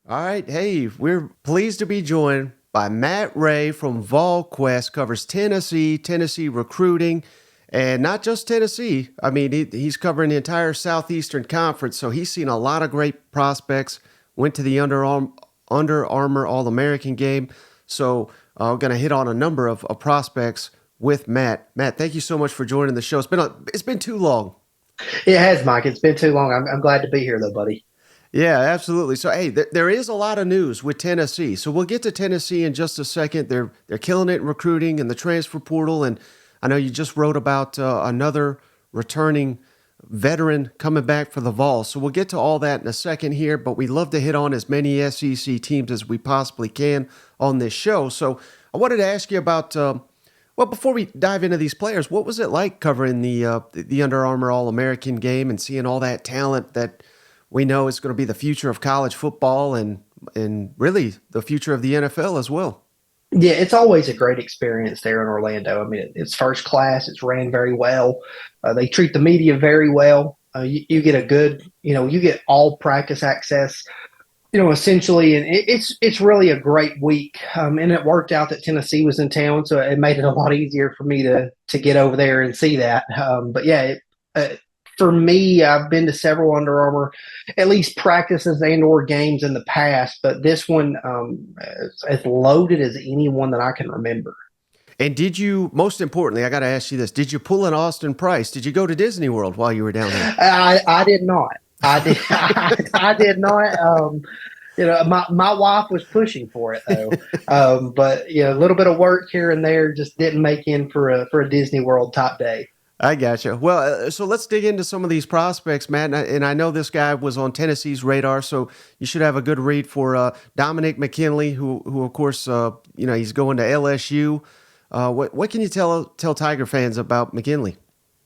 All right. Hey, we're pleased to be joined by Matt Ray from VolQuest, covers Tennessee recruiting, and not just Tennessee. I mean, he's covering the entire Southeastern Conference, so he's seen a lot of great prospects. Went to the Under Armour All American game. So I'm going to hit on a number of prospects with Matt. Matt, thank you so much for joining the show. It's been too long. It has, Mike. It's been too long. I'm glad to be here, though, buddy. Yeah, absolutely. So, hey, there is a lot of news with Tennessee. So we'll get to Tennessee in just a second. They're killing it in recruiting and the transfer portal. And I know you just wrote about another returning veteran coming back for the Vols. So we'll get to all that in a second here. But we love to hit on as many SEC teams as we possibly can on this show. So I wanted to ask you about. Well, before we dive into these players, what was it like covering the Under Armour All American game and seeing all that talent that we know is going to be the future of college football and really the future of the NFL as well? Yeah, it's always a great experience there in Orlando. I mean, it's first class. It's ran very well. They treat the media very well. You get a good, you get all practice access, essentially, and it's really a great week. And it worked out that Tennessee was in town, so it made it a lot easier for me to get over there and see that. But yeah, for me, I've been to several Under Armour, at least practices and/or games in the past, but this one is as loaded as anyone that I can remember. And did you, most importantly, I got to ask you this: did you pull an Austin Price? Did you go to Disney World while you were down there? I did not. I did. I did not. My wife was pushing for it though, but a little bit of work here and there just didn't make in for a Disney World top day. I gotcha. Well, so let's dig into some of these prospects, Matt. And I know this guy was on Tennessee's radar, so you should have a good read for Dominick McKinley, who of course, he's going to LSU. What can you tell Tiger fans about McKinley?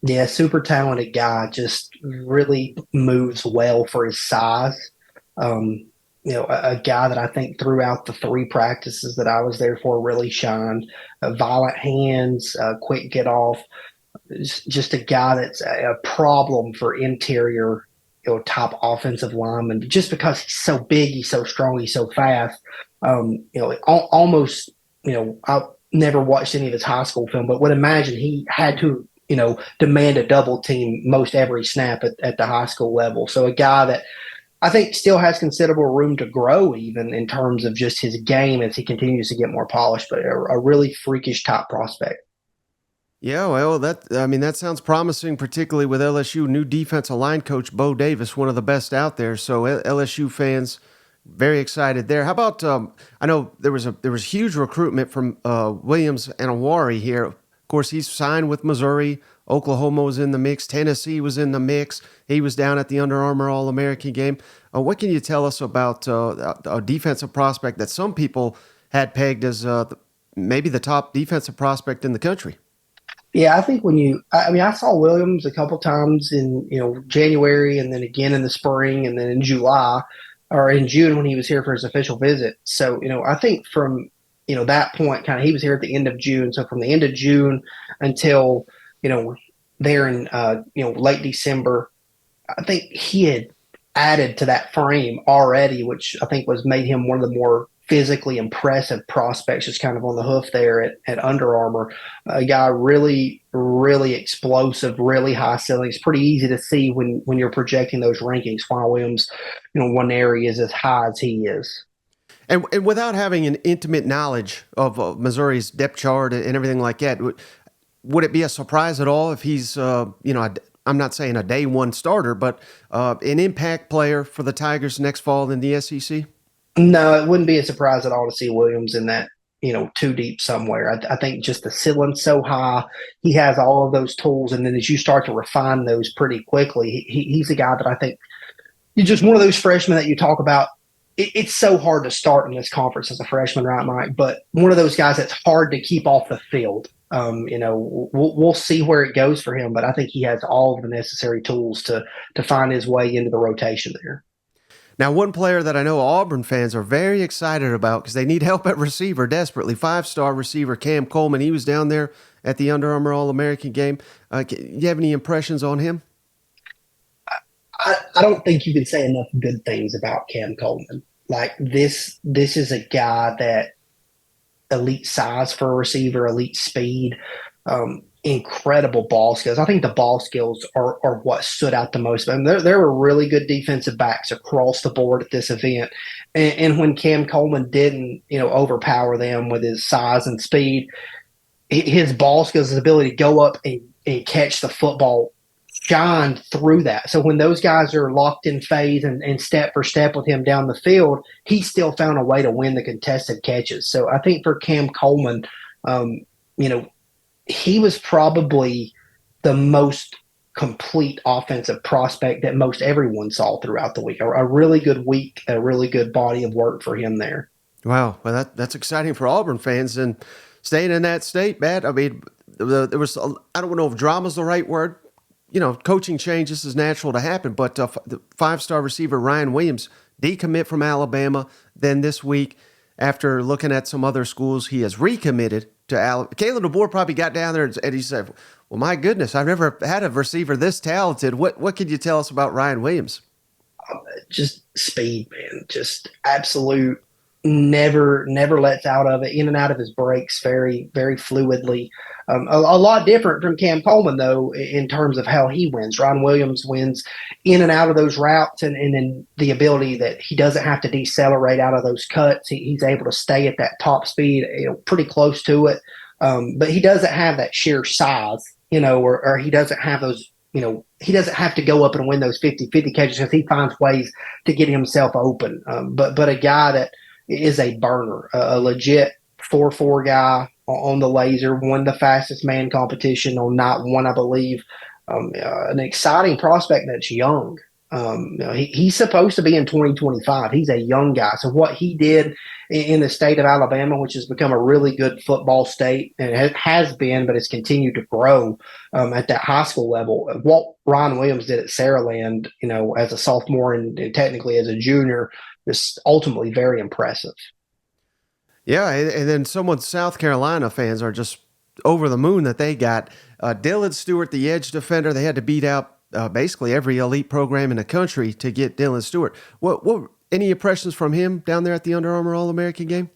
Yeah, super talented guy. Just really moves well for his size. A guy that I think throughout the three practices that I was there for really shined. Violent hands, quick get off. Just a guy that's a problem for interior, top offensive linemen. Just because he's so big, he's so strong, he's so fast. Almost. I never watched any of his high school film, but would imagine he had to demand a double team most every snap at the high school level. So a guy that I think still has considerable room to grow, even in terms of just his game as he continues to get more polished, but a really freakish top prospect. Yeah, well, that sounds promising, particularly with LSU new defensive line coach Bo Davis, one of the best out there. So LSU fans very excited there. How about I know there was huge recruitment from Williams and Nwaneri here. Of course, he's signed with Missouri. Oklahoma was in the mix. Tennessee was in the mix. He was down at the Under Armour All American game. What can you tell us about a defensive prospect that some people had pegged as maybe the top defensive prospect in the country? Yeah, I think I saw Williams a couple times in, January and then again in the spring and then in July or in June when he was here for his official visit. So, I think from, that point, kind of, he was here at the end of June. So from the end of June until, there in, late December, I think he had added to that frame already, which I think was made him one of the more physically impressive prospects, just kind of on the hoof there at Under Armour. A guy really, really explosive, really high ceiling. It's pretty easy to see when you're projecting those rankings why Williams, Nwaneri is as high as he is. And without having an intimate knowledge of Missouri's depth chart and everything like that, would it be a surprise at all if he's, I'm not saying a day one starter, but an impact player for the Tigers next fall in the SEC? No, it wouldn't be a surprise at all to see Williams in that, too deep somewhere. I think just the ceiling's so high. He has all of those tools. And then as you start to refine those pretty quickly, he's a guy that I think you're just one of those freshmen that you talk about. It's so hard to start in this conference as a freshman, right, Mike? But one of those guys that's hard to keep off the field. We'll see where it goes for him, but I think he has all of the necessary tools to find his way into the rotation there. Now, one player that I know Auburn fans are very excited about because they need help at receiver desperately. Five-star receiver Cam Coleman. He was down there at the Under Armour All-American game. You have any impressions on him? I don't think you can say enough good things about Cam Coleman. like this is a guy that elite size for a receiver, elite speed, incredible ball skills. I think the ball skills are what stood out the most. I mean, there were really good defensive backs across the board at this event. And when Cam Coleman didn't, overpower them with his size and speed, his ball skills, his ability to go up and catch the football shined through that. So when those guys are locked in phase and step for step with him down the field, he still found a way to win the contested catches. So I think for Cam Coleman, um, you know, he was probably the most complete offensive prospect that most everyone saw throughout the week. A really good week, a really good body of work for him there. Wow, well that's exciting for Auburn fans and staying in that state, Matt. I mean, there was I don't know if drama's the right word. Coaching changes is natural to happen, but the five-star receiver Ryan Williams decommit from Alabama. Then this week, after looking at some other schools, he has recommitted to Alabama. Kalen DeBoer probably got down there and he said, "Well, my goodness, I've never had a receiver this talented. What can you tell us about Ryan Williams?" Just speed, man. Just absolute. Never lets out of it. In and out of his breaks, very very fluidly. A lot different from Cam Coleman though, in terms of how he wins. Ron Williams wins in and out of those routes, and then the ability that he doesn't have to decelerate out of those cuts. He's able to stay at that top speed, pretty close to it. But he doesn't have that sheer size, or he doesn't have those he doesn't have to go up and win those 50-50 catches because he finds ways to get himself open. But a guy that is a burner, a legit 4.4 guy on the laser, won the fastest man competition on night one, I believe. An exciting prospect that's young. He's supposed to be in 2025. He's a young guy. So what he did in the state of Alabama, which has become a really good football state, and it has been, but it's continued to grow at that high school level. What Ryan Williams did at Saraland, as a sophomore and technically as a junior, is ultimately very impressive. Yeah, and then someone South Carolina fans are just over the moon that they got Dylan Stewart, the edge defender. They had to beat out basically every elite program in the country to get Dylan Stewart. What any impressions from him down there at the Under Armour All-American game?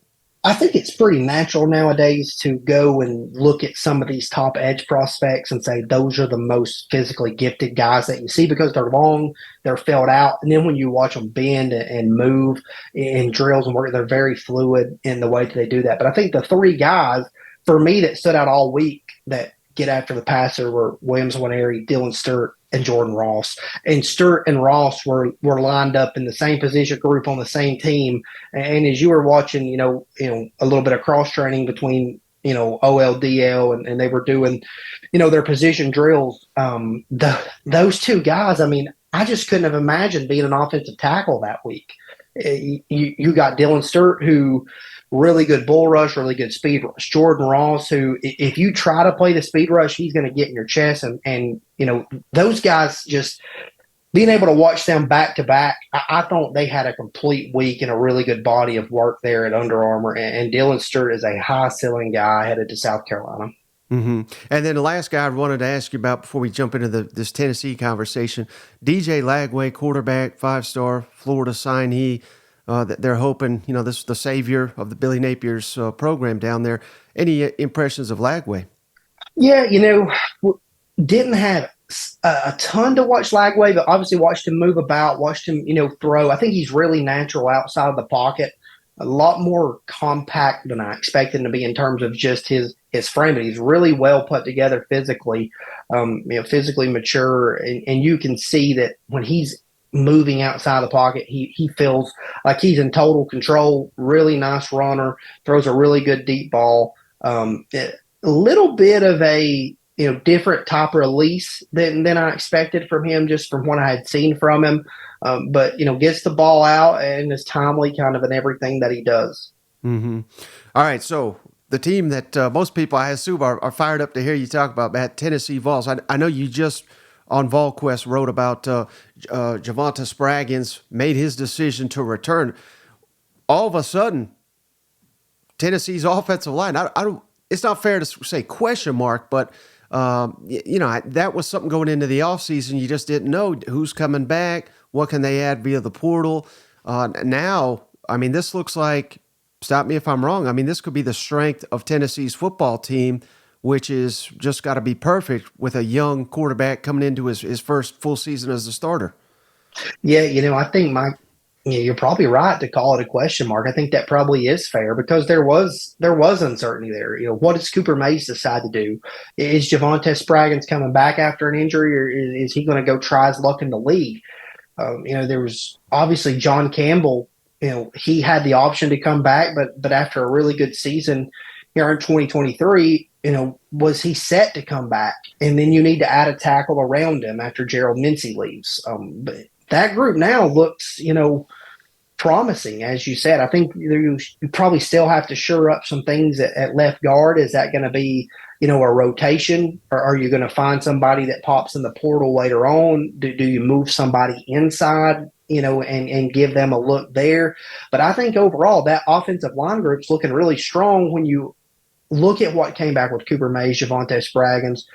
I think it's pretty natural nowadays to go and look at some of these top edge prospects and say those are the most physically gifted guys that you see because they're long, they're filled out. And then when you watch them bend and move in drills and work, they're very fluid in the way that they do that. But I think the three guys for me that stood out all week that get after the passer were Williams Nwaneri, Dylan Stewart, and Jordan Ross. And Stewart and Ross were lined up in the same position group on the same team. And as you were watching, a little bit of cross training between OLDL and they were doing, their position drills. Those two guys, I mean, I just couldn't have imagined being an offensive tackle that week. You got Dylan Stewart, who really good bull rush, really good speed rush. Jordan Ross, who if you try to play the speed rush, he's going to get in your chest. And those guys, just being able to watch them back to back, I thought they had a complete week and a really good body of work there at Under Armour. And Dylan Stewart is a high ceiling guy headed to South Carolina. Mm-hmm. And then the last guy I wanted to ask you about before we jump into this Tennessee conversation, DJ Lagway, quarterback, 5-star, Florida signee. They're hoping, this is the savior of the Billy Napier's program down there. Any impressions of Lagway? Yeah, didn't have a ton to watch Lagway, but obviously watched him move about, watched him, throw. I think he's really natural outside of the pocket, a lot more compact than I expected him to be in terms of just his frame. But he's really well put together physically, physically mature, and you can see that when he's moving outside the pocket, he feels like he's in total control. Really nice runner, throws a really good deep ball. A little bit of a different type of release than I expected from him, just from what I had seen from him. But gets the ball out and is timely, kind of in everything that he does. Mm-hmm. All right, so the team that most people, I assume, are fired up to hear you talk about, Matt, Tennessee Vols. I know you just on VolQuest wrote about Javontez Spraggins made his decision to return. All of a sudden, Tennessee's offensive line, I don't. It's not fair to say question mark, but that was something going into the offseason. You just didn't know who's coming back, what can they add via the portal. Now, I mean, this looks like, stop me if I'm wrong, I mean, this could be the strength of Tennessee's football team, which is just got to be perfect with a young quarterback coming into his first full season as a starter. Yeah, I think you're probably right to call it a question mark. I think that probably is fair because there was uncertainty there. What does Cooper Mays decide to do? Is Javontez Spraggins coming back after an injury, or is he going to go try his luck in the league? There was obviously John Campbell. He had the option to come back, but after a really good season here in 2023, was he set to come back? And then you need to add a tackle around him after Gerald Mincey leaves. But that group now looks, promising, as you said. I think you probably still have to shore up some things at left guard. Is that going to be, a rotation, or are you going to find somebody that pops in the portal later on? Do you move somebody inside, and give them a look there? But I think overall that offensive line group's looking really strong when you look at what came back with Cooper Mays, Javontez Spraggins,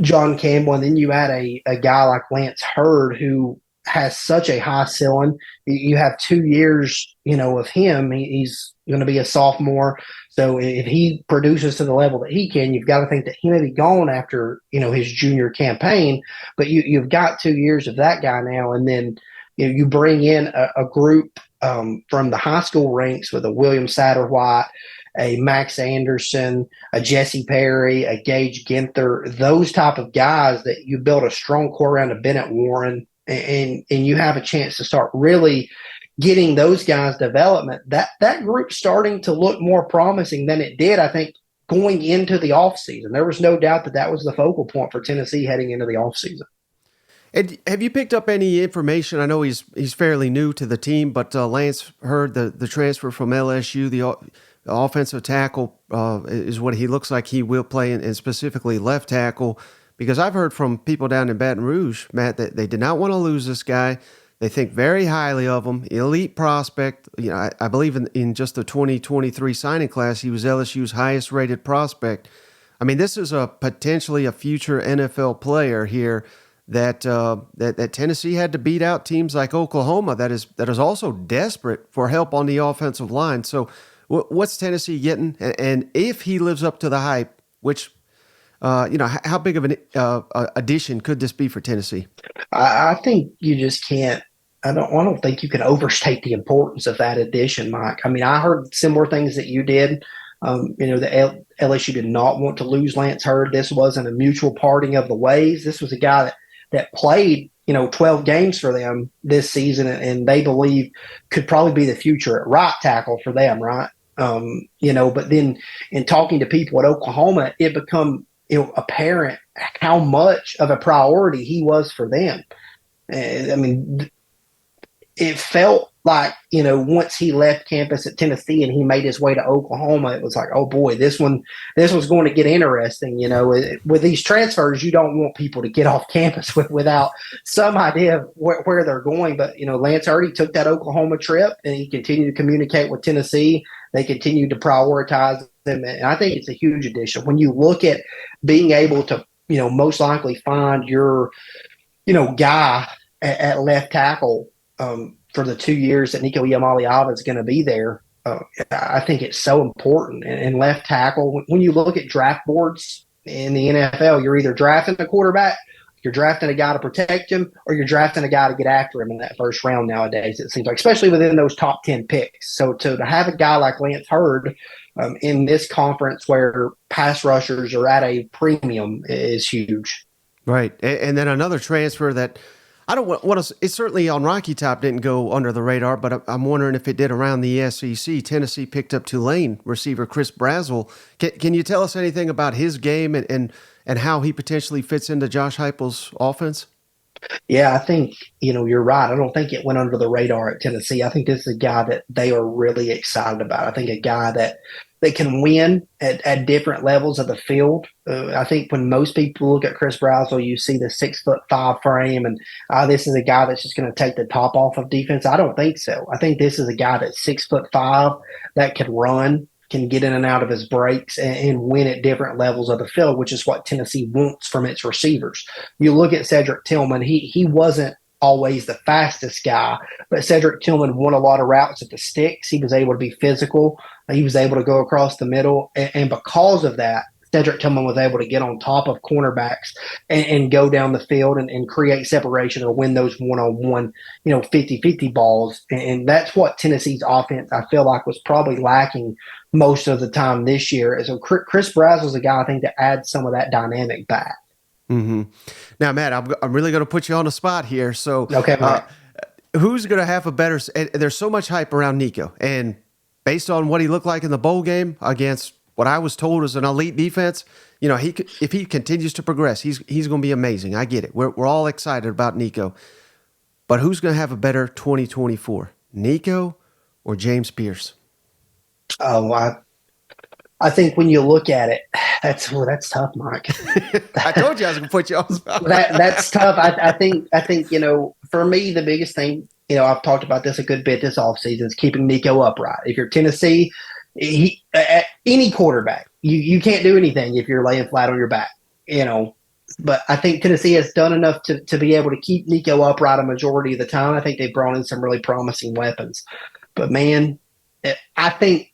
John Campbell, and then you add a guy like Lance Hurd who has such a high ceiling. You have 2 years, of him. He's going to be a sophomore. So if he produces to the level that he can, you've got to think that he may be gone after, his junior campaign. But you've got 2 years of that guy now. And then, you bring in a group from the high school ranks with a William Satterwhite, a Max Anderson, a Jesse Perry, a Gage Ginther, those type of guys that you build a strong core around a Bennett Warren, and you have a chance to start really getting those guys development. That group's starting to look more promising than it did, I think, going into the offseason. There was no doubt that was the focal point for Tennessee heading into the offseason. And have you picked up any information? I know he's fairly new to the team, but Lance Hurd, the transfer from LSU, the offensive tackle, is what he looks like he will play, and specifically left tackle. Because I've heard from people down in Baton Rouge, Matt, that they did not want to lose this guy. They think very highly of him, elite prospect. I believe in just the 2023 signing class, he was LSU's highest rated prospect. I mean, this is potentially a future NFL player here that Tennessee had to beat out teams like Oklahoma that is also desperate for help on the offensive line. So what's Tennessee getting? And if he lives up to the hype, which how big of an addition could this be for Tennessee? I think you just can't. I don't think you can overstate the importance of that addition, Mike. I mean, I heard similar things that you did. The LSU did not want to lose Lance Hurd. This wasn't a mutual parting of the ways. This was a guy that played 12 games for them this season, and they believe could probably be the future at right tackle for them, right? But then in talking to people at Oklahoma, it become apparent how much of a priority he was for them. I mean, it felt like, once he left campus at Tennessee and he made his way to Oklahoma, it was like, oh boy, this was going to get interesting. With these transfers, you don't want people to get off campus without some idea of where they're going. But, Lance already took that Oklahoma trip and he continued to communicate with Tennessee. They continued to prioritize them. And I think it's a huge addition. When you look at being able to, most likely find your, guy at left tackle, for the 2 years that Nico Iamaleava is going to be there, I think it's so important. And left tackle, when you look at draft boards in the NFL, you're either drafting a quarterback, you're drafting a guy to protect him, or you're drafting a guy to get after him in that first round nowadays, it seems like, especially within those top 10 picks. So to have a guy like Lance Hurd in this conference where pass rushers are at a premium is huge. Right. And then another transfer that I don't want to. It certainly on Rocky Top didn't go under the radar, but I'm wondering if it did around the SEC. Tennessee picked up Tulane receiver Chris Brazzell. Can you tell us anything about his game and how he potentially fits into Josh Heupel's offense? Yeah, I think, you're right. I don't think it went under the radar at Tennessee. I think this is a guy that they are really excited about. I think a guy that they can win at different levels of the field. I think when most people look at Chris Brazzell, you see the 6'5" frame, and this is a guy that's just going to take the top off of defense. I don't think so. I think this is a guy that's 6'5" that can run, can get in and out of his breaks, and win at different levels of the field, which is what Tennessee wants from its receivers. You look at Cedric Tillman; he wasn't always the fastest guy, but Cedric Tillman won a lot of routes at the sticks. He was able to be physical. He was able to go across the middle. And because of that, Cedric Tillman was able to get on top of cornerbacks and go down the field and create separation or win those one-on-one, 50-50 balls. And that's what Tennessee's offense, I feel like, was probably lacking most of the time this year. So Chris Brazzell is a guy, I think, to add some of that dynamic back. Mm-hmm. Now, Matt, I'm really going to put you on the spot here. So, Okay, who's going to have a better? There's so much hype around Nico, and based on what he looked like in the bowl game against what I was told is an elite defense, if he continues to progress, he's going to be amazing. I get it. We're all excited about Nico, but who's going to have a better 2024, Nico or James Pearce? Oh, I think when you look at it, that's tough, Mike. I told you I was going to put you on the spot. That's tough. I think for me the biggest thing, I've talked about this a good bit this offseason, is keeping Nico upright. If you're Tennessee, any quarterback, you can't do anything if you're laying flat on your back. But I think Tennessee has done enough to be able to keep Nico upright a majority of the time. I think they've brought in some really promising weapons. But man, I think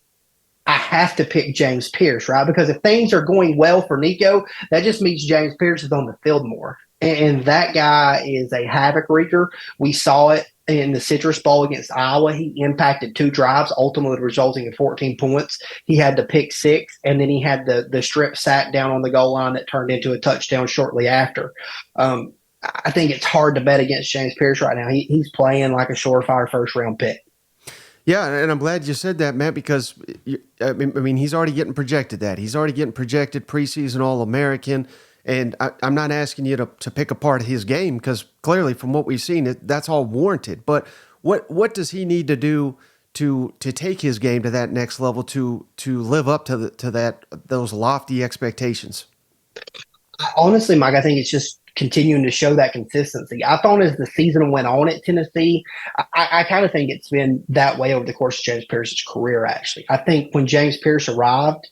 I have to pick James Pearce, right? Because if things are going well for Nico, that just means James Pearce is on the field more. And that guy is a havoc wreaker. We saw it in the Citrus Bowl against Iowa. He impacted 2 drives, ultimately resulting in 14 points. He had the pick 6, and then he had the strip sack down on the goal line that turned into a touchdown shortly after. I think it's hard to bet against James Pearce right now. He's playing like a surefire first-round pick. Yeah, and I'm glad you said that, Matt, because I mean he's already getting projected that. He's already getting projected preseason All-American, and I'm not asking you to pick apart his game because clearly from what we've seen, that's all warranted. But what does he need to do to take his game to that next level to live up to those lofty expectations? Honestly, Mike, I think it's just continuing to show that consistency. I thought as the season went on at Tennessee, I kind of think it's been that way over the course of James Pearce's career, actually. I think when James Pearce arrived,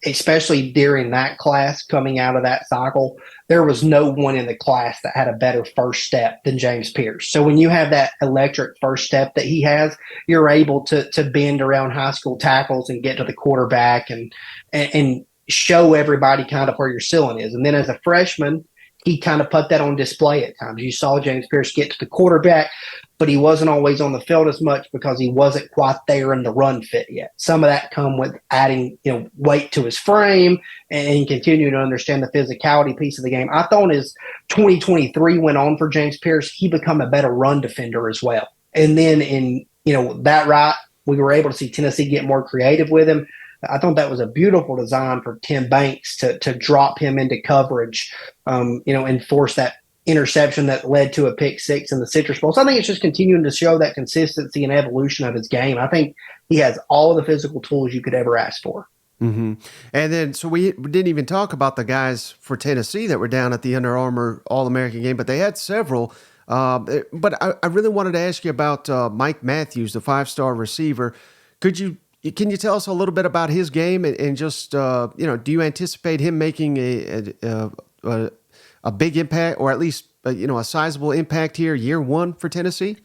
especially during that class coming out of that cycle, there was no one in the class that had a better first step than James Pearce. So when you have that electric first step that he has, you're able to bend around high school tackles and get to the quarterback and show everybody kind of where your ceiling is. And then as a freshman, he kind of put that on display at times. You saw James Pearce get to the quarterback, but he wasn't always on the field as much because he wasn't quite there in the run fit yet. Some of that come with adding, weight to his frame and continuing to understand the physicality piece of the game. I thought as 2023 went on for James Pearce, he became a better run defender as well. And then in, that right, we were able to see Tennessee get more creative with him. I thought that was a beautiful design for Tim Banks to drop him into coverage, and force that interception that led to a pick 6 in the Citrus Bowl. So I think it's just continuing to show that consistency and evolution of his game. I think he has all the physical tools you could ever ask for. Mm-hmm. And then, so we didn't even talk about the guys for Tennessee that were down at the Under Armour All-American game, but they had several. But I really wanted to ask you about Mike Matthews, the 5-star receiver. Can you tell us a little bit about his game and just, do you anticipate him making a big impact or at least, a sizable impact here year 1 for Tennessee?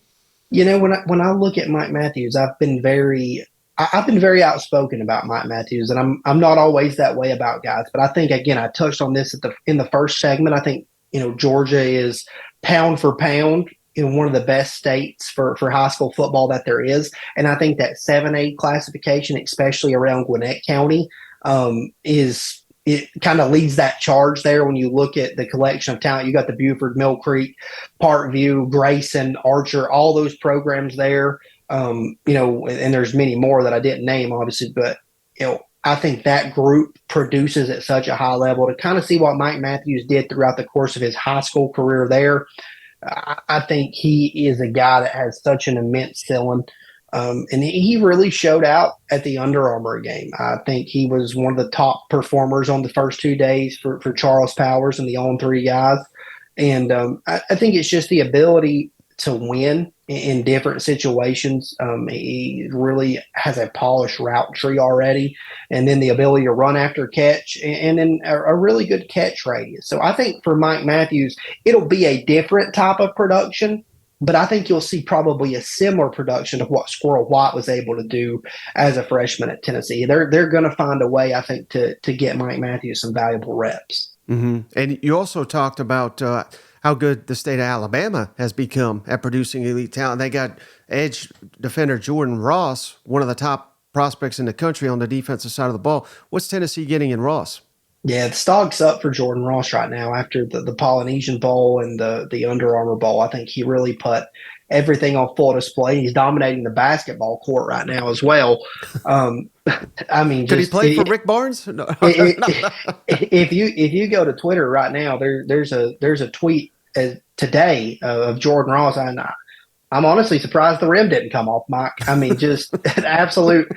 When I look at Mike Matthews, I've been very outspoken about Mike Matthews, and I'm not always that way about guys. But I think, again, I touched on this in the first segment. I think, Georgia is pound for pound one of the best states for high school football that there is. And I think that 7A classification, especially around Gwinnett County, it kind of leads that charge there. When you look at the collection of talent, you got the Buford, Mill Creek, Parkview, Grayson, Archer, all those programs there. And there's many more that I didn't name, obviously, but, I think that group produces at such a high level. To kind of see what Mike Matthews did throughout the course of his high school career there, I think he is a guy that has such an immense ceiling. And he really showed out at the Under Armour game. I think he was one of the top performers on the first 2 days for Charles Powers and the On-3 guys. And I think it's just the ability to win in different situations. He really has a polished route tree already, and then the ability to run after catch, and then a really good catch radius. So I think for Mike Matthews, it'll be a different type of production, but I think you'll see probably a similar production of what Squirrel White was able to do as a freshman at Tennessee. They're going to find a way, I think, to get Mike Matthews some valuable reps. And you also talked about how good the state of Alabama has become at producing elite talent. They got edge defender Jordan Ross, one of the top prospects in the country on the defensive side of the ball. What's Tennessee getting in Ross? Yeah, the stock's up for Jordan Ross right now after the Polynesian Bowl and the Under Armour Bowl. I think he really put everything on full display. He's dominating the basketball court right now as well. I mean, Could he play for Rick Barnes? No. If you go to Twitter right now, there's a tweet today of Jordan Ross, and I'm honestly surprised the rim didn't come off, Mike. I mean, just an absolute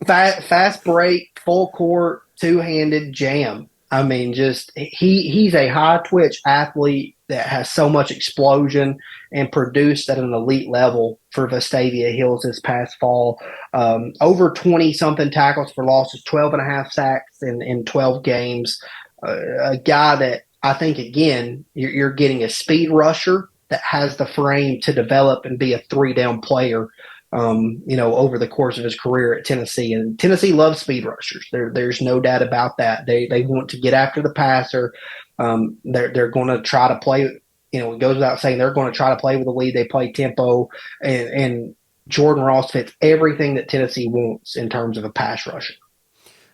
fast break, full court, two-handed jam. I mean, just he's a high twitch athlete that has so much explosion and produced at an elite level for Vestavia Hills this past fall. Over 20-something tackles for losses, 12 and a half sacks in 12 games. A guy that I think, again, you're getting a speed rusher that has the frame to develop and be a three-down player, over the course of his career at Tennessee. And Tennessee loves speed rushers. There's no doubt about that. They want to get after the passer. They're going to try to play. It goes without saying they're going to try to play with the lead. They play tempo, and Jordan Ross fits everything that Tennessee wants in terms of a pass rusher.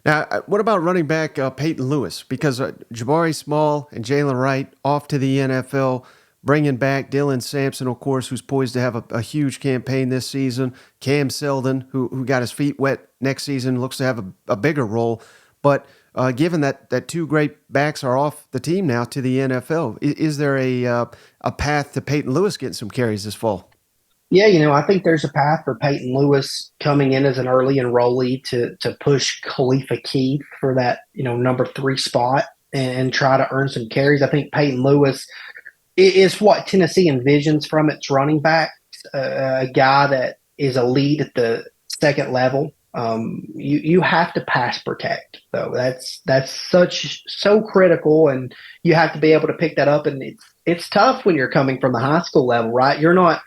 Now, what about running back Peyton Lewis? Because Jabari Small and Jalen Wright off to the NFL, bringing back Dylan Sampson, of course, who's poised to have a huge campaign this season. Cam Seldon, who got his feet wet next season, looks to have a bigger role. But given that two great backs are off the team now to the NFL, is there a path to Peyton Lewis getting some carries this fall? Yeah, I think there's a path for Peyton Lewis coming in as an early enrollee to push Khalifa Keith for that, number 3 spot and try to earn some carries. I think Peyton Lewis is what Tennessee envisions from its running backs, a guy that is a lead at the second level. You have to pass protect, though. That's so critical, and you have to be able to pick that up. And it's tough when you're coming from the high school level, right? You're not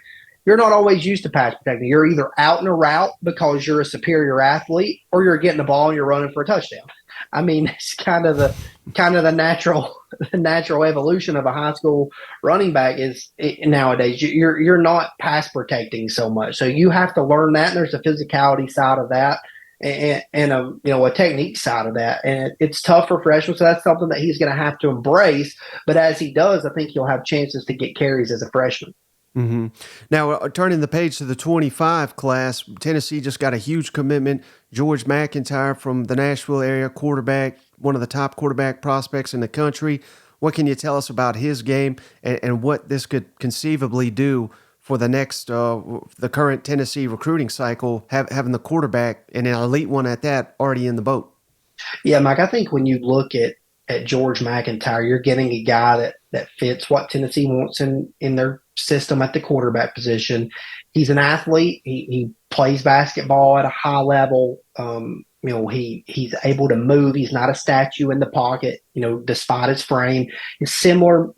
always used to pass protecting. You're either out in a route because you're a superior athlete, or you're getting the ball and you're running for a touchdown. I mean, it's kind of the natural evolution of a high school running back is nowadays. You're not pass protecting so much, so you have to learn that. And there's a physicality side of that, and a technique side of that, and it's tough for freshmen. So that's something that he's going to have to embrace. But as he does, I think he'll have chances to get carries as a freshman. Mm-hmm. Now, turning the page to the 25 class, Tennessee just got a huge commitment. George MacIntyre from the Nashville area, quarterback, one of the top quarterback prospects in the country. What can you tell us about his game and what this could conceivably do for the next, the current Tennessee recruiting cycle, having the quarterback and an elite one at that already in the boat? Yeah, Mike, I think when you look at George MacIntyre, you're getting a guy that fits what Tennessee wants in their system at the quarterback position. He's an athlete. He plays basketball at a high level. He's able to move. He's not a statue in the pocket, despite his frame. He's similar,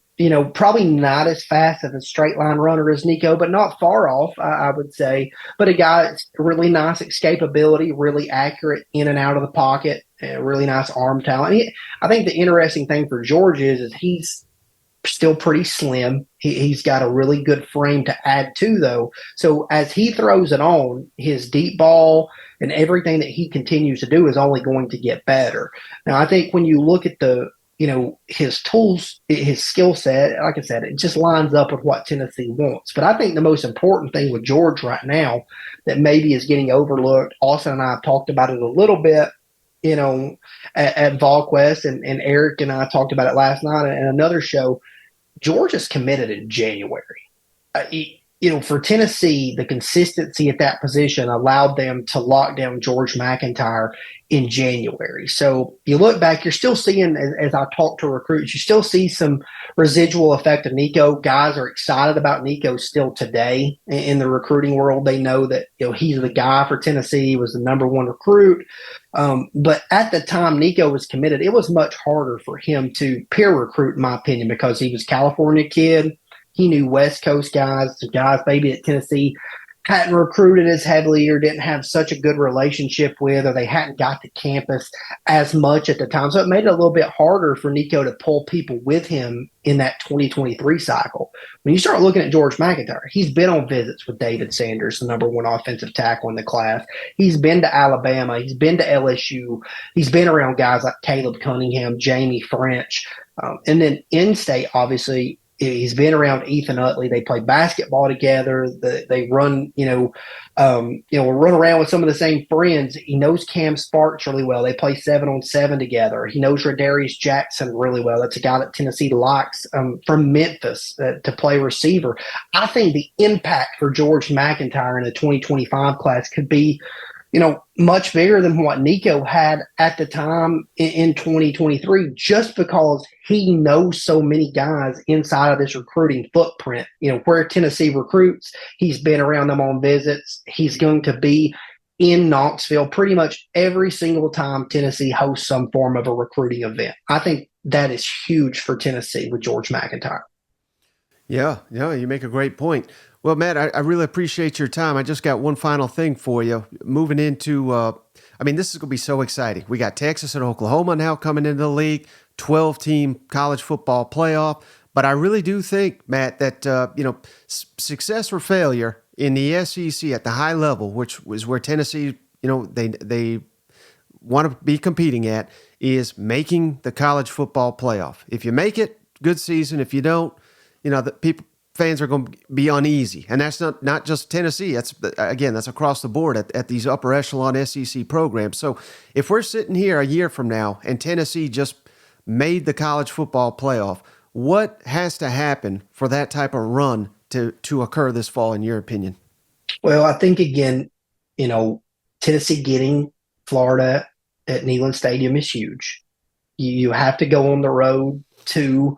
probably not as fast as a straight line runner as Nico, but not far off, I would say. But a guy that's really nice escapability, really accurate in and out of the pocket, really nice arm talent. I think the interesting thing for George is he's still pretty slim. He's got a really good frame to add to, though. So as he throws it on, his deep ball and everything that he continues to do is only going to get better. Now, I think when you look at his tools, his skill set, like I said, it just lines up with what Tennessee wants. But I think the most important thing with George right now that maybe is getting overlooked, Austin and I have talked about it a little bit, at VolQuest, and Eric and I talked about it last night in another show. George is committed in January. for Tennessee, the consistency at that position allowed them to lock down George MacIntyre in January. So you look back, you're still seeing, as I talk to recruits, you still see some residual effect of Nico. Guys are excited about Nico still today in the recruiting world. They know that he's the guy for Tennessee. He was the number one recruit. But at the time Nico was committed, it was much harder for him to peer recruit, in my opinion, because he was a California kid. He knew West Coast guys, the guys maybe at Tennessee hadn't recruited as heavily or didn't have such a good relationship with, or they hadn't got to campus as much at the time. So it made it a little bit harder for Nico to pull people with him in that 2023 cycle. When you start looking at George MacIntyre, he's been on visits with David Sanders, the number one offensive tackle in the class. He's been to Alabama. He's been to LSU. He's been around guys like Caleb Cunningham, Jamie French. And then in-state, obviously, he's been around Ethan Utley. They play basketball together. They run, run around with some of the same friends. He knows Cam Sparks really well. They play 7-on-7 together. He knows Radarius Jackson really well. That's a guy that Tennessee likes from Memphis to play receiver. I think the impact for George MacIntyre in the 2025 class could be much bigger than what Nico had at the time in 2023, just because he knows so many guys inside of this recruiting footprint. Where Tennessee recruits, he's been around them on visits. He's going to be in Knoxville pretty much every single time Tennessee hosts some form of a recruiting event. I think that is huge for Tennessee with George MacIntyre. Yeah, you make a great point. Well, Matt, I really appreciate your time. I just got one final thing for you. Moving into, this is going to be so exciting. We got Texas and Oklahoma now coming into the league, 12-team college football playoff. But I really do think, Matt, that, success or failure in the SEC at the high level, which was where Tennessee, they want to be competing at, is making the college football playoff. If you make it, good season. If you don't, fans are going to be uneasy. And that's not just Tennessee. That's across the board at these upper echelon SEC programs. So if we're sitting here a year from now and Tennessee just made the college football playoff, what has to happen for that type of run to occur this fall, in your opinion? Well, I think, again, Tennessee getting Florida at Neyland Stadium is huge. You have to go on the road to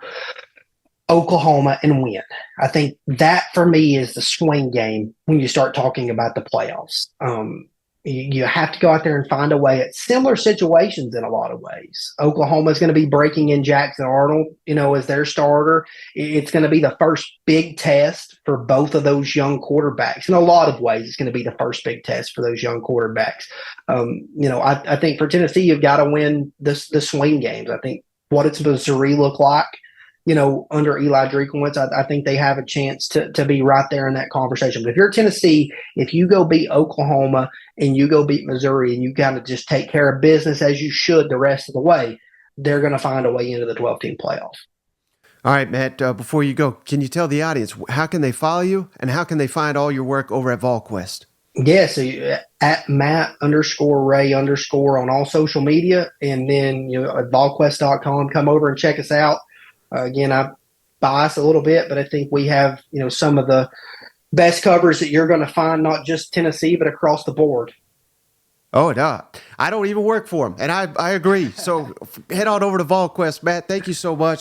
Oklahoma and win. I think that for me is the swing game when you start talking about the playoffs. You have to go out there and find a way at similar situations in a lot of ways. Oklahoma is going to be breaking in Jackson Arnold, as their starter. It's going to be the first big test for both of those young quarterbacks. In a lot of ways, it's going to be the first big test for those young quarterbacks. I think for Tennessee, you've got to win the swing games. I think what does Missouri look like? Under Eli Drinkwitz, I think they have a chance to be right there in that conversation. But if you're Tennessee, if you go beat Oklahoma and you go beat Missouri and you kind of just take care of business as you should the rest of the way, they're going to find a way into the 12-team playoff. All right, Matt, before you go, can you tell the audience, how can they follow you and how can they find all your work over at VolQuest? Yeah, so at Matt_Ray_ on all social media, and then at volquest.com, come over and check us out. Again, I bias a little bit, but I think we have, some of the best covers that you're going to find, not just Tennessee, but across the board. Oh, no. I don't even work for them, and I agree. So head on over to VolQuest. Matt, thank you so much.